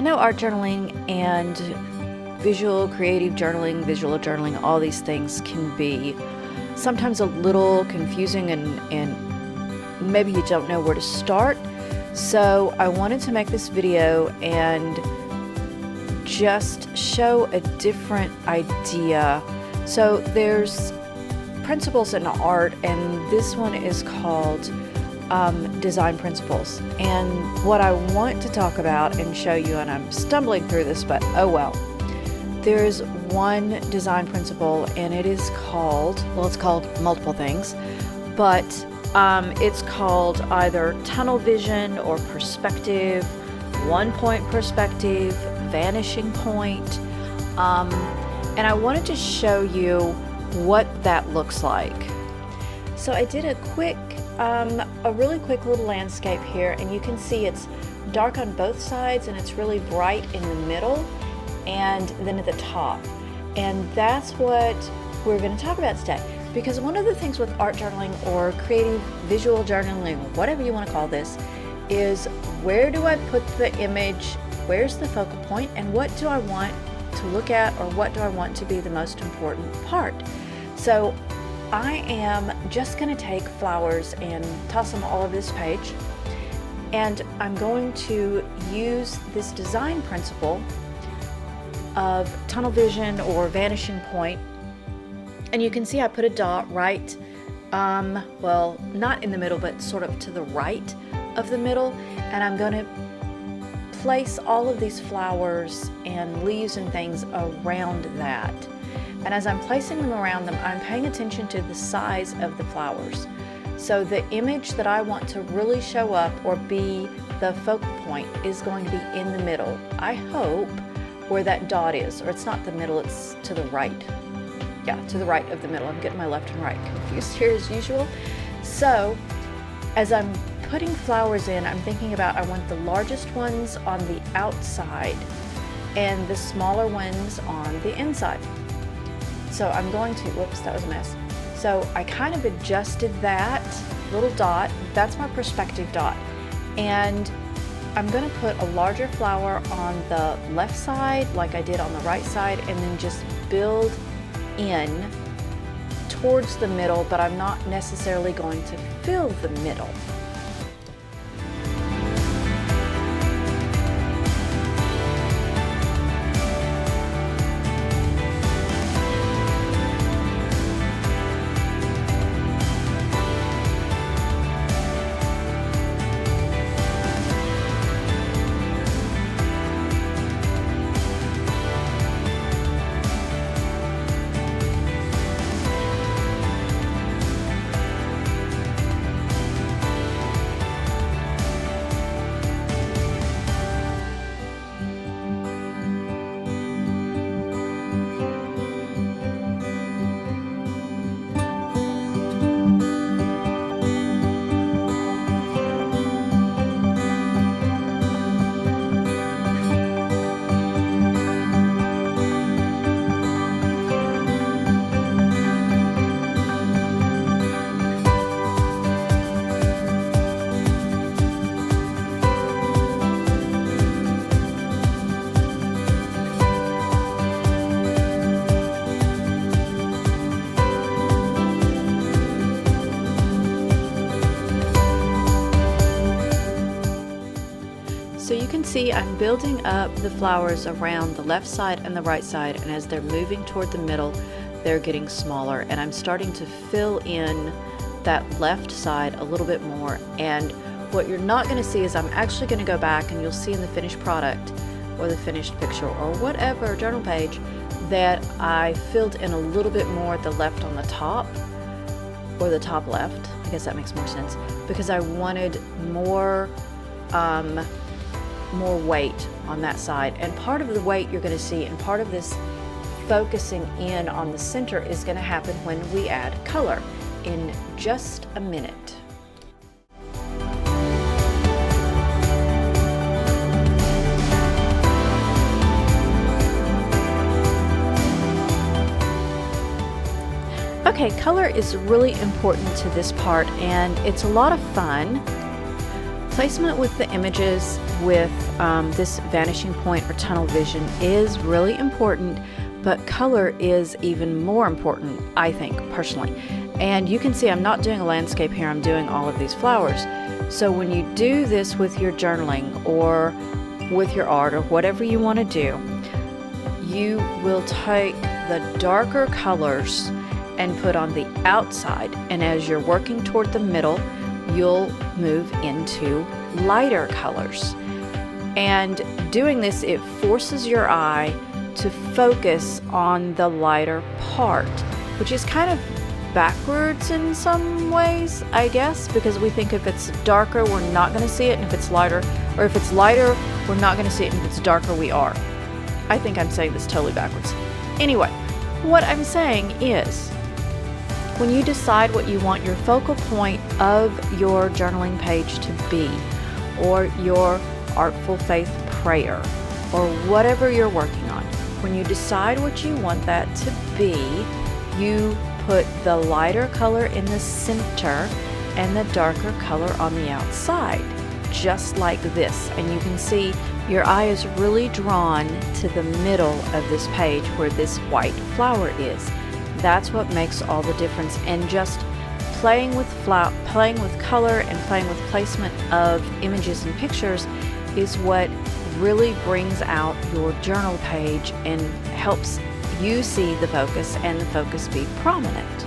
know art journaling and creative journaling, all these things can be sometimes a little confusing and maybe you don't know where to start. So I wanted to make this video and just show a different idea. So there's principles in art, and this one is called design principles. And what I want to talk about and show you, and I'm stumbling through this, but oh well. There's one design principle, and it is called, well, it's called multiple things, but it's called either tunnel vision or perspective, 1-point perspective, vanishing point. And I wanted to show you what that looks like. So I did a really quick little landscape here, and you can see it's dark on both sides and it's really bright in the middle and then at the top. And that's what we're going to talk about today. Because one of the things with art journaling or creative visual journaling, whatever you want to call this, is where do I put the image, where's the focal point, and what do I want to look at, or what do I want to be the most important part? So I am just going to take flowers and toss them all over this page, and I'm going to use this design principle of tunnel vision or vanishing point. And you can see I put a dot right, well, not in the middle, but sort of to the right of the middle, and I'm going to place all of these flowers and leaves and things around that. And as I'm placing them around them, I'm paying attention to the size of the flowers. So the image that I want to really show up or be the focal point is going to be in the middle. I hope where that dot is, or it's not the middle, it's to the right. Yeah, to the right of the middle. I'm getting my left and right confused here as usual. So as I'm putting flowers in, I'm thinking about, I want the largest ones on the outside and the smaller ones on the inside. So I'm going to, whoops, that was a mess. So I kind of adjusted that little dot. That's my perspective dot. And I'm going to put a larger flower on the left side like I did on the right side, and then just build in towards the middle, but I'm not necessarily going to fill the middle. So you can see I'm building up the flowers around the left side and the right side, and as they're moving toward the middle, they're getting smaller, and I'm starting to fill in that left side a little bit more. And what you're not going to see is I'm actually going to go back, and you'll see in the finished product or the finished picture or whatever journal page that I filled in a little bit more at the left on the top, or the top left. I guess that makes more sense, because I wanted more weight on that side. And part of the weight you're going to see, and part of this focusing in on the center, is going to happen when we add color in just a minute. Okay, color is really important to this part, and it's a lot of fun, Placement with the images with this vanishing point or tunnel vision is really important, but color is even more important, I think, personally. And you can see I'm not doing a landscape here, I'm doing all of these flowers. So when you do this with your journaling or with your art or whatever you want to do, you will take the darker colors and put on the outside, and as you're working toward the middle, you'll move into lighter colors. And doing this, it forces your eye to focus on the lighter part, which is kind of backwards in some ways, I guess, because we think if it's darker, we're not going to see it, and if it's lighter, or if it's lighter, we're not going to see it, and if it's darker, we are. I think I'm saying this totally backwards. Anyway, what I'm saying is, when you decide what you want your focal point of your journaling page to be, or your Artful Faith prayer, or whatever you're working on, when you decide what you want that to be, you put the lighter color in the center and the darker color on the outside, just like this. And you can see your eye is really drawn to the middle of this page where this white flower is. That's what makes all the difference. And just playing with color and playing with placement of images and pictures is what really brings out your journal page and helps you see the focus and the focus be prominent.